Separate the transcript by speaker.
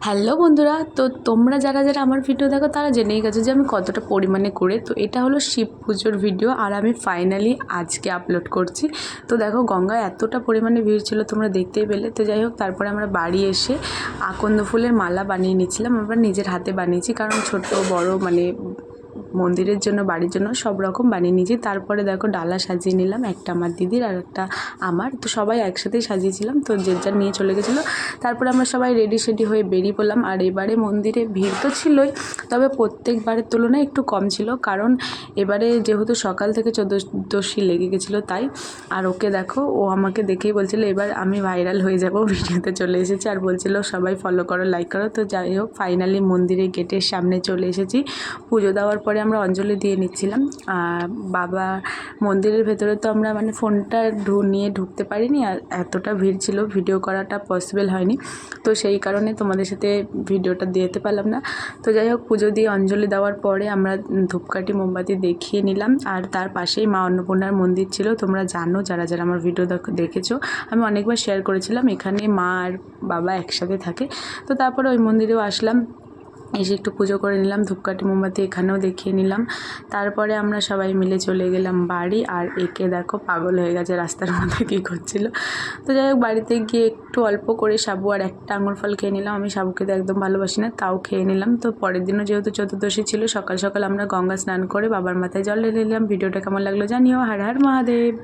Speaker 1: Hello বন্ধুরা, তো তোমরা যারা যারা আমার ভিডিও দেখো তারা জেনেই গেছো যে আমি কতটা পরিমাণে করে। তো এটা হলো শিব পুজোর ভিডিও আর আমি ফাইনালি আজকে আপলোড করছি। তো দেখো গঙ্গায় এতটা পরিমাণে ভিড় ছিল, তোমরা দেখতেই পেলে। তো যাই হোক, তারপরে আমরা বাড়ি এসে আকন্দ ফুলের মালা বানিয়ে নিচ্ছিলাম। আমরা নিজের হাতে বানিয়েছি, কারণ ছোট বড় মানে মন্দিরের জন্য, বাড়ির জন্য সব রকম বানিয়ে নিয়েছি। তারপরে দেখো ডালা সাজিয়ে নিলাম, একটা আমার দিদির আর একটা আমার। তো সবাই একসাথেই সাজিয়েছিলাম, তো যে যার নিয়ে চলে গেছিলো। তারপরে আমরা সবাই রেডি সেডি হয়ে বেরিয়ে পড়লাম। আর এবারে মন্দিরে ভিড় তো ছিলই, তবে প্রত্যেকবারের তুলনায় একটু কম ছিল, কারণ এবারে যেহেতু সকাল থেকে চতুর্দশী লেগে গেছিলো তাই। আর ওকে দেখো, ও আমাকে দেখেই বলছিল এবার আমি ভাইরাল হয়ে যাব, ভিডিওতে চলে এসেছি। আর বলছিল সবাই ফলো করো, লাইক করো। তো যাই হোক, ফাইনালি মন্দিরে গেটের সামনে চলে এসেছি। পুজো দেওয়ার পরে আমরা অঞ্জলি দিয়ে নিচ্ছিলাম। বাবা মন্দিরের ভেতরে তো আমরা মানে ফোনটা নিয়ে ঢুকতে পারিনি, আর এতটা ভিড় ছিল, ভিডিও করাটা পসিবল হয়নি। তো সেই কারণে তোমাদের সাথে ভিডিওটা দিতে পারলাম না। তো যাই হোক, পুজো দিয়ে অঞ্জলি দেওয়ার পরে আমরা ধূপকাঠি মোমবাতি দেখিয়ে নিলাম। আর তার পাশেই মা অন্নপূর্ণার মন্দির ছিল। তোমরা জানো, যারা যারা আমার ভিডিও দেখেছো, আমি অনেকবার শেয়ার করেছিলাম, এখানে মা আর বাবা একসাথে থাকে। তো তারপরে ওই মন্দিরেও আসলাম, এসে একটু পুজো করে নিলাম, ধূপকাঠি মোমবাতি এখানেও দেখিয়ে নিলাম। তারপরে আমরা সবাই মিলে চলে গেলাম বাড়ি। আর একে দেখো পাগল হয়ে গেছে, রাস্তার মধ্যে কী করছিল। তো যাই হোক, বাড়িতে গিয়ে একটু অল্প করে সাবু আর একটা আঙুর ফল খেয়ে নিলাম। আমি সাবু খেতে একদম ভালোবাসি না, তাও খেয়ে নিলাম। তো পরের দিনও যেহেতু চতুর্দশী ছিল, সকাল সকাল আমরা গঙ্গা স্নান করে বাবার মাথায় জল ঢেলে নিলাম। ভিডিওটা কেমন লাগলো জানিও। হর হর মহাদেব।